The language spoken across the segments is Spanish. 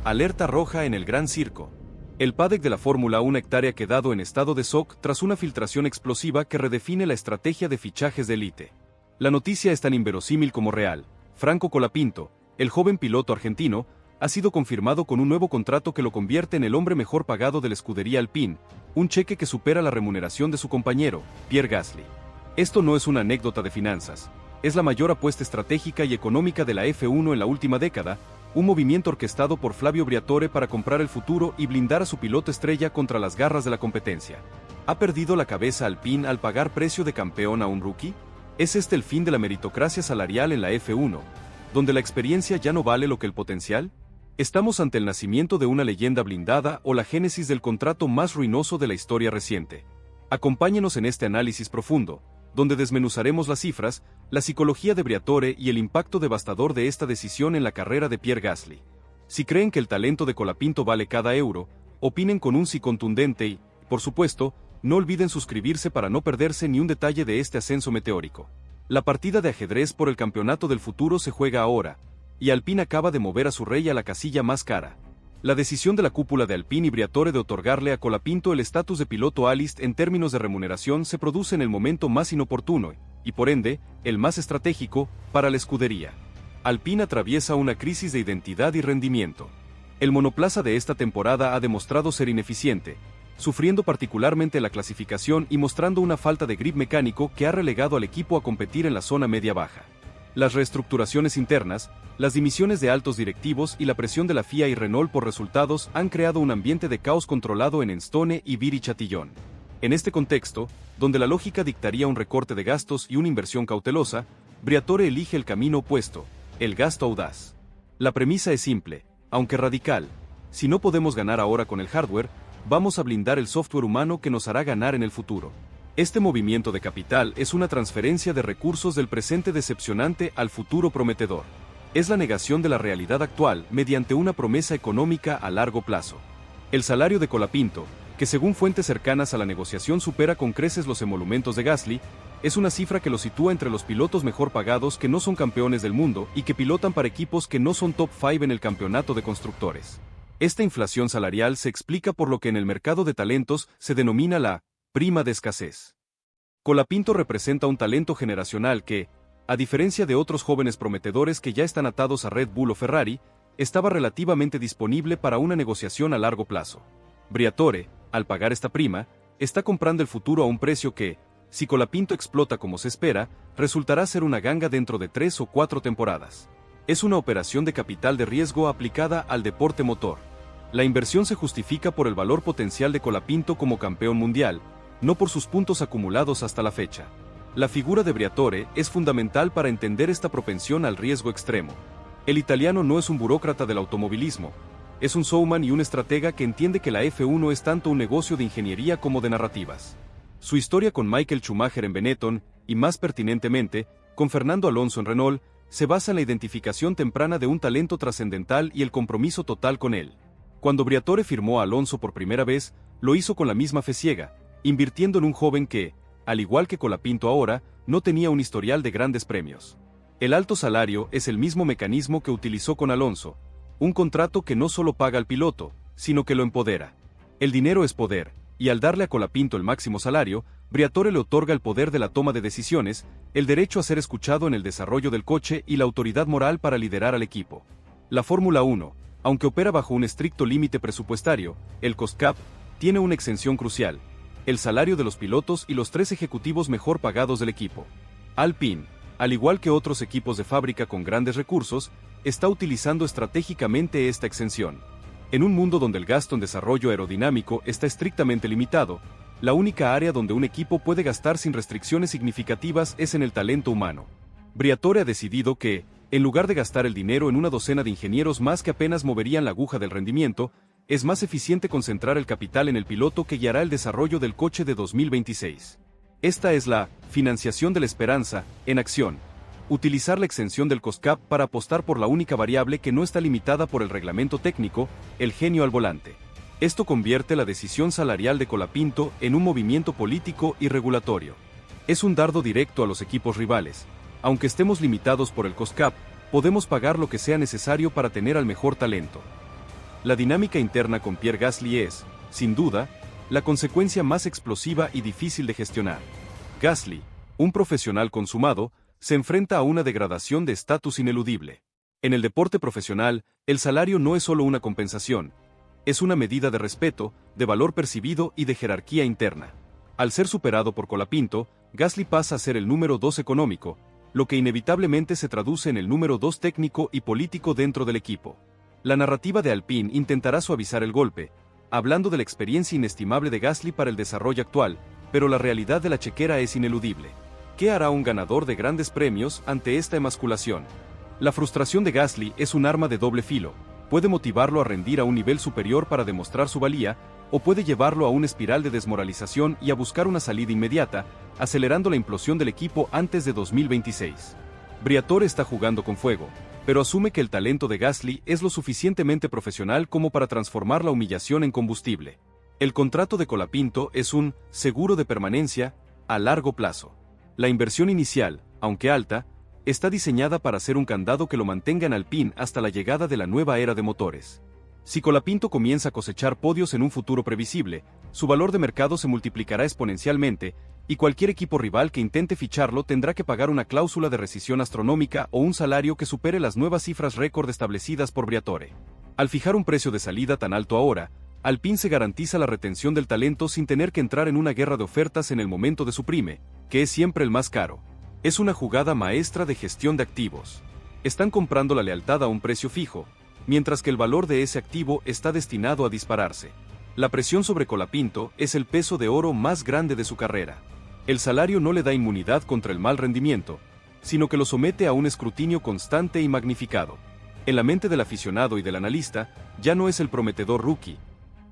Alerta roja en el Gran Circo. El paddock de la Fórmula 1 hectárea quedado en estado de shock tras una filtración explosiva que redefine la estrategia de fichajes de élite. La noticia es tan inverosímil como real. Franco Colapinto, el joven piloto argentino, ha sido confirmado con un nuevo contrato que lo convierte en el hombre mejor pagado de la escudería Alpine, un cheque que supera la remuneración de su compañero, Pierre Gasly. Esto no es una anécdota de finanzas, es la mayor apuesta estratégica y económica de la F1 en la última década, un movimiento orquestado por Flavio Briatore para comprar el futuro y blindar a su piloto estrella contra las garras de la competencia. ¿Ha perdido la cabeza Alpine al pagar precio de campeón a un rookie? ¿Es este el fin de la meritocracia salarial en la F1, donde la experiencia ya no vale lo que el potencial? ¿Estamos ante el nacimiento de una leyenda blindada o la génesis del contrato más ruinoso de la historia reciente? Acompáñenos en este análisis profundo, donde desmenuzaremos las cifras, la psicología de Briatore y el impacto devastador de esta decisión en la carrera de Pierre Gasly. Si creen que el talento de Colapinto vale cada euro, opinen con un sí contundente y, por supuesto, no olviden suscribirse para no perderse ni un detalle de este ascenso meteórico. La partida de ajedrez por el campeonato del futuro se juega ahora, y Alpine acaba de mover a su rey a la casilla más cara. La decisión de la cúpula de Alpine y Briatore de otorgarle a Colapinto el estatus de piloto A-list en términos de remuneración se produce en el momento más inoportuno, y por ende, el más estratégico, para la escudería. Alpine atraviesa una crisis de identidad y rendimiento. El monoplaza de esta temporada ha demostrado ser ineficiente, sufriendo particularmente la clasificación y mostrando una falta de grip mecánico que ha relegado al equipo a competir en la zona media-baja. Las reestructuraciones internas, las dimisiones de altos directivos y la presión de la FIA y Renault por resultados han creado un ambiente de caos controlado en Enstone y Viry-Châtillon. En este contexto, donde la lógica dictaría un recorte de gastos y una inversión cautelosa, Briatore elige el camino opuesto, el gasto audaz. La premisa es simple, aunque radical. Si no podemos ganar ahora con el hardware, vamos a blindar el software humano que nos hará ganar en el futuro. Este movimiento de capital es una transferencia de recursos del presente decepcionante al futuro prometedor. Es la negación de la realidad actual mediante una promesa económica a largo plazo. El salario de Colapinto, que según fuentes cercanas a la negociación supera con creces los emolumentos de Gasly, es una cifra que lo sitúa entre los pilotos mejor pagados que no son campeones del mundo y que pilotan para equipos que no son top 5 en el campeonato de constructores. Esta inflación salarial se explica por lo que en el mercado de talentos se denomina la prima de escasez. Colapinto representa un talento generacional que, a diferencia de otros jóvenes prometedores que ya están atados a Red Bull o Ferrari, estaba relativamente disponible para una negociación a largo plazo. Briatore, al pagar esta prima, está comprando el futuro a un precio que, si Colapinto explota como se espera, resultará ser una ganga dentro de 3 o 4 temporadas. Es una operación de capital de riesgo aplicada al deporte motor. La inversión se justifica por el valor potencial de Colapinto como campeón mundial, no por sus puntos acumulados hasta la fecha. La figura de Briatore es fundamental para entender esta propensión al riesgo extremo. El italiano no es un burócrata del automovilismo, es un showman y un estratega que entiende que la F1 es tanto un negocio de ingeniería como de narrativas. Su historia con Michael Schumacher en Benetton, y más pertinentemente, con Fernando Alonso en Renault, se basa en la identificación temprana de un talento trascendental y el compromiso total con él. Cuando Briatore firmó a Alonso por primera vez, lo hizo con la misma fe ciega, invirtiendo en un joven que, al igual que Colapinto ahora, no tenía un historial de grandes premios. El alto salario es el mismo mecanismo que utilizó con Alonso, un contrato que no solo paga al piloto, sino que lo empodera. El dinero es poder, y al darle a Colapinto el máximo salario, Briatore le otorga el poder de la toma de decisiones, el derecho a ser escuchado en el desarrollo del coche y la autoridad moral para liderar al equipo. La Fórmula 1, aunque opera bajo un estricto límite presupuestario, el cost cap, tiene una exención crucial: el salario de los pilotos y los 3 ejecutivos mejor pagados del equipo. Alpine, al igual que otros equipos de fábrica con grandes recursos, está utilizando estratégicamente esta exención. En un mundo donde el gasto en desarrollo aerodinámico está estrictamente limitado, la única área donde un equipo puede gastar sin restricciones significativas es en el talento humano. Briatore ha decidido que, en lugar de gastar el dinero en una docena de ingenieros más que apenas moverían la aguja del rendimiento, es más eficiente concentrar el capital en el piloto que guiará el desarrollo del coche de 2026. Esta es la financiación de la esperanza, en acción. Utilizar la exención del cost cap para apostar por la única variable que no está limitada por el reglamento técnico, el genio al volante. Esto convierte la decisión salarial de Colapinto en un movimiento político y regulatorio. Es un dardo directo a los equipos rivales. Aunque estemos limitados por el cost cap, podemos pagar lo que sea necesario para tener al mejor talento. La dinámica interna con Pierre Gasly es, sin duda, la consecuencia más explosiva y difícil de gestionar. Gasly, un profesional consumado, se enfrenta a una degradación de estatus ineludible. En el deporte profesional, el salario no es solo una compensación, es una medida de respeto, de valor percibido y de jerarquía interna. Al ser superado por Colapinto, Gasly pasa a ser el número 2 económico, lo que inevitablemente se traduce en el número 2 técnico y político dentro del equipo. La narrativa de Alpine intentará suavizar el golpe, hablando de la experiencia inestimable de Gasly para el desarrollo actual, pero la realidad de la chequera es ineludible. ¿Qué hará un ganador de grandes premios ante esta emasculación? La frustración de Gasly es un arma de doble filo, puede motivarlo a rendir a un nivel superior para demostrar su valía, o puede llevarlo a una espiral de desmoralización y a buscar una salida inmediata, acelerando la implosión del equipo antes de 2026. Briatore está jugando con fuego, pero asume que el talento de Gasly es lo suficientemente profesional como para transformar la humillación en combustible. El contrato de Colapinto es un seguro de permanencia a largo plazo. La inversión inicial, aunque alta, está diseñada para ser un candado que lo mantenga en Alpine hasta la llegada de la nueva era de motores. Si Colapinto comienza a cosechar podios en un futuro previsible, su valor de mercado se multiplicará exponencialmente, y cualquier equipo rival que intente ficharlo tendrá que pagar una cláusula de rescisión astronómica o un salario que supere las nuevas cifras récord establecidas por Briatore. Al fijar un precio de salida tan alto ahora, Alpine se garantiza la retención del talento sin tener que entrar en una guerra de ofertas en el momento de su prime, que es siempre el más caro. Es una jugada maestra de gestión de activos. Están comprando la lealtad a un precio fijo, mientras que el valor de ese activo está destinado a dispararse. La presión sobre Colapinto es el peso de oro más grande de su carrera. El salario no le da inmunidad contra el mal rendimiento, sino que lo somete a un escrutinio constante y magnificado. En la mente del aficionado y del analista, ya no es el prometedor rookie.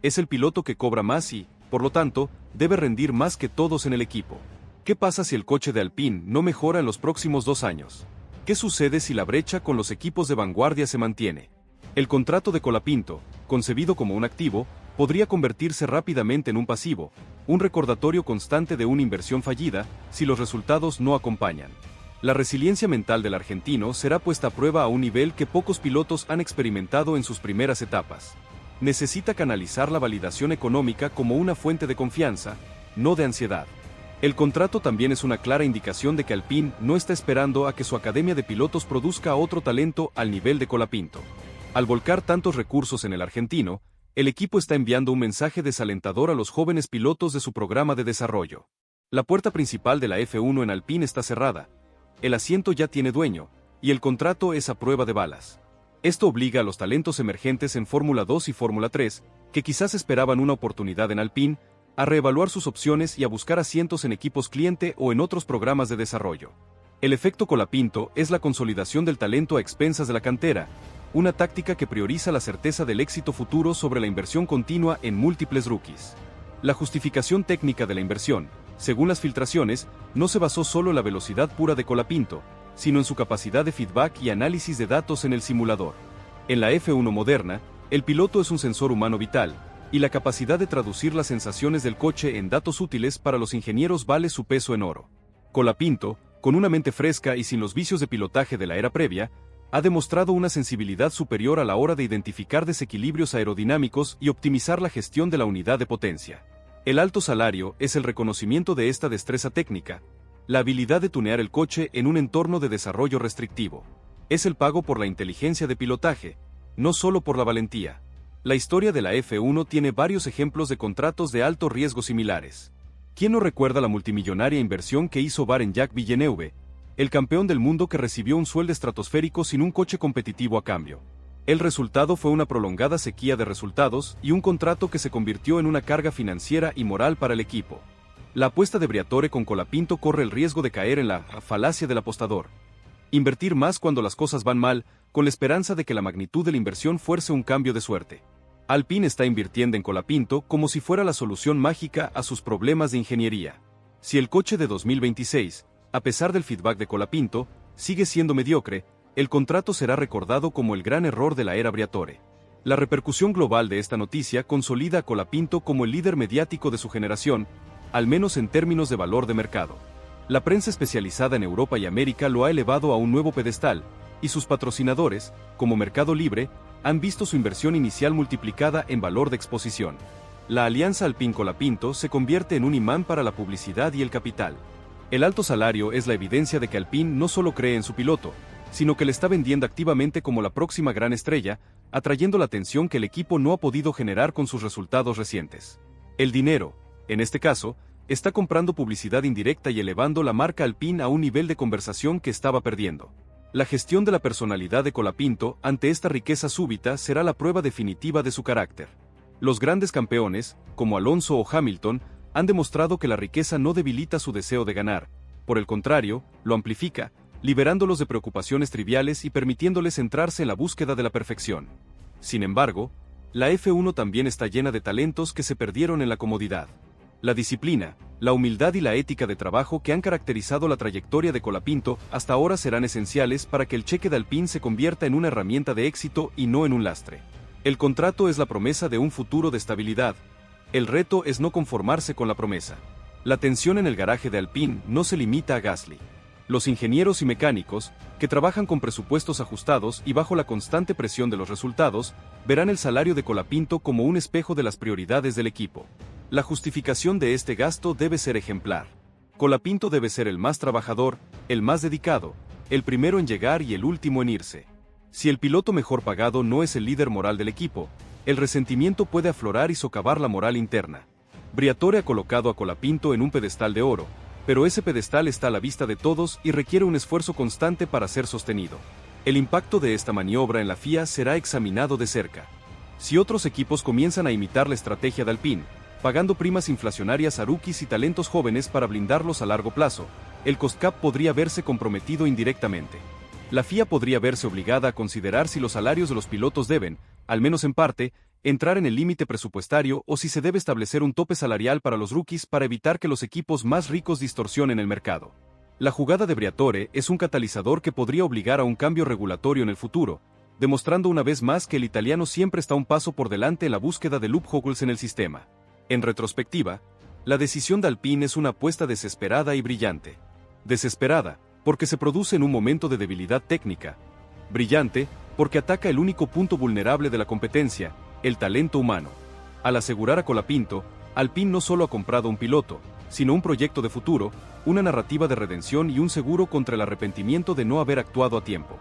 Es el piloto que cobra más y, por lo tanto, debe rendir más que todos en el equipo. ¿Qué pasa si el coche de Alpine no mejora en los próximos 2 años? ¿Qué sucede si la brecha con los equipos de vanguardia se mantiene? El contrato de Colapinto, concebido como un activo, podría convertirse rápidamente en un pasivo, un recordatorio constante de una inversión fallida, si los resultados no acompañan. La resiliencia mental del argentino será puesta a prueba a un nivel que pocos pilotos han experimentado en sus primeras etapas. Necesita canalizar la validación económica como una fuente de confianza, no de ansiedad. El contrato también es una clara indicación de que Alpine no está esperando a que su academia de pilotos produzca otro talento al nivel de Colapinto. Al volcar tantos recursos en el argentino, el equipo está enviando un mensaje desalentador a los jóvenes pilotos de su programa de desarrollo. La puerta principal de la F1 en Alpine está cerrada, el asiento ya tiene dueño, y el contrato es a prueba de balas. Esto obliga a los talentos emergentes en Fórmula 2 y Fórmula 3, que quizás esperaban una oportunidad en Alpine, a reevaluar sus opciones y a buscar asientos en equipos cliente o en otros programas de desarrollo. El efecto Colapinto es la consolidación del talento a expensas de la cantera, una táctica que prioriza la certeza del éxito futuro sobre la inversión continua en múltiples rookies. La justificación técnica de la inversión, según las filtraciones, no se basó solo en la velocidad pura de Colapinto, sino en su capacidad de feedback y análisis de datos en el simulador. En la F1 moderna, el piloto es un sensor humano vital, y la capacidad de traducir las sensaciones del coche en datos útiles para los ingenieros vale su peso en oro. Colapinto, con una mente fresca y sin los vicios de pilotaje de la era previa, ha demostrado una sensibilidad superior a la hora de identificar desequilibrios aerodinámicos y optimizar la gestión de la unidad de potencia. El alto salario es el reconocimiento de esta destreza técnica, la habilidad de tunear el coche en un entorno de desarrollo restrictivo. Es el pago por la inteligencia de pilotaje, no solo por la valentía. La historia de la F1 tiene varios ejemplos de contratos de alto riesgo similares. ¿Quién no recuerda la multimillonaria inversión que hizo Jacques Villeneuve, el campeón del mundo que recibió un sueldo estratosférico sin un coche competitivo a cambio? El resultado fue una prolongada sequía de resultados y un contrato que se convirtió en una carga financiera y moral para el equipo. La apuesta de Briatore con Colapinto corre el riesgo de caer en la falacia del apostador. Invertir más cuando las cosas van mal, con la esperanza de que la magnitud de la inversión fuerce un cambio de suerte. Alpine está invirtiendo en Colapinto como si fuera la solución mágica a sus problemas de ingeniería. Si el coche de 2026, a pesar del feedback de Colapinto, sigue siendo mediocre, el contrato será recordado como el gran error de la era Briatore. La repercusión global de esta noticia consolida a Colapinto como el líder mediático de su generación, al menos en términos de valor de mercado. La prensa especializada en Europa y América lo ha elevado a un nuevo pedestal, y sus patrocinadores, como Mercado Libre, han visto su inversión inicial multiplicada en valor de exposición. La alianza Alpine-Colapinto se convierte en un imán para la publicidad y el capital. El alto salario es la evidencia de que Alpine no solo cree en su piloto, sino que le está vendiendo activamente como la próxima gran estrella, atrayendo la atención que el equipo no ha podido generar con sus resultados recientes. El dinero, en este caso, está comprando publicidad indirecta y elevando la marca Alpine a un nivel de conversación que estaba perdiendo. La gestión de la personalidad de Colapinto ante esta riqueza súbita será la prueba definitiva de su carácter. Los grandes campeones, como Alonso o Hamilton, han demostrado que la riqueza no debilita su deseo de ganar, por el contrario, lo amplifica, liberándolos de preocupaciones triviales y permitiéndoles centrarse en la búsqueda de la perfección. Sin embargo, la F1 también está llena de talentos que se perdieron en la comodidad. La disciplina, la humildad y la ética de trabajo que han caracterizado la trayectoria de Colapinto hasta ahora serán esenciales para que el cheque de Alpine se convierta en una herramienta de éxito y no en un lastre. El contrato es la promesa de un futuro de estabilidad. El reto es no conformarse con la promesa. La tensión en el garaje de Alpine no se limita a Gasly. Los ingenieros y mecánicos, que trabajan con presupuestos ajustados y bajo la constante presión de los resultados, verán el salario de Colapinto como un espejo de las prioridades del equipo. La justificación de este gasto debe ser ejemplar. Colapinto debe ser el más trabajador, el más dedicado, el primero en llegar y el último en irse. Si el piloto mejor pagado no es el líder moral del equipo, el resentimiento puede aflorar y socavar la moral interna. Briatore ha colocado a Colapinto en un pedestal de oro, pero ese pedestal está a la vista de todos y requiere un esfuerzo constante para ser sostenido. El impacto de esta maniobra en la FIA será examinado de cerca. Si otros equipos comienzan a imitar la estrategia de Alpine, pagando primas inflacionarias a rookies y talentos jóvenes para blindarlos a largo plazo, el cost cap podría verse comprometido indirectamente. La FIA podría verse obligada a considerar si los salarios de los pilotos deben, al menos en parte, entrar en el límite presupuestario o si se debe establecer un tope salarial para los rookies para evitar que los equipos más ricos distorsionen el mercado. La jugada de Briatore es un catalizador que podría obligar a un cambio regulatorio en el futuro, demostrando una vez más que el italiano siempre está un paso por delante en la búsqueda de loopholes en el sistema. En retrospectiva, la decisión de Alpine es una apuesta desesperada y brillante. Desesperada, porque se produce en un momento de debilidad técnica. Brillante, porque ataca el único punto vulnerable de la competencia, el talento humano. Al asegurar a Colapinto, Alpine no solo ha comprado un piloto, sino un proyecto de futuro, una narrativa de redención y un seguro contra el arrepentimiento de no haber actuado a tiempo.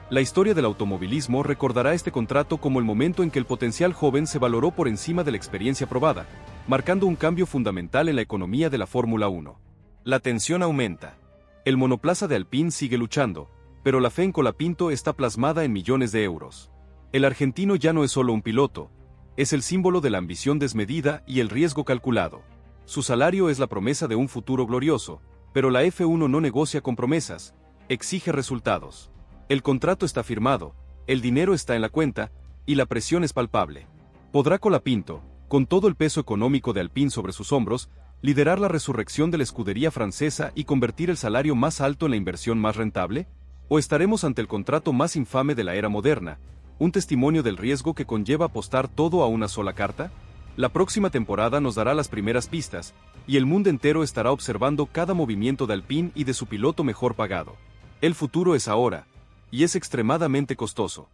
La historia del automovilismo recordará este contrato como el momento en que el potencial joven se valoró por encima de la experiencia probada, marcando un cambio fundamental en la economía de la Fórmula 1. La tensión aumenta. El monoplaza de Alpine sigue luchando, pero la fe en Colapinto está plasmada en millones de euros. El argentino ya no es solo un piloto, es el símbolo de la ambición desmedida y el riesgo calculado. Su salario es la promesa de un futuro glorioso, pero la F1 no negocia con promesas, exige resultados. El contrato está firmado, el dinero está en la cuenta, y la presión es palpable. ¿Podrá Colapinto, con todo el peso económico de Alpine sobre sus hombros, liderar la resurrección de la escudería francesa y convertir el salario más alto en la inversión más rentable? ¿O estaremos ante el contrato más infame de la era moderna, un testimonio del riesgo que conlleva apostar todo a una sola carta? La próxima temporada nos dará las primeras pistas, y el mundo entero estará observando cada movimiento de Alpine y de su piloto mejor pagado. El futuro es ahora, y es extremadamente costoso.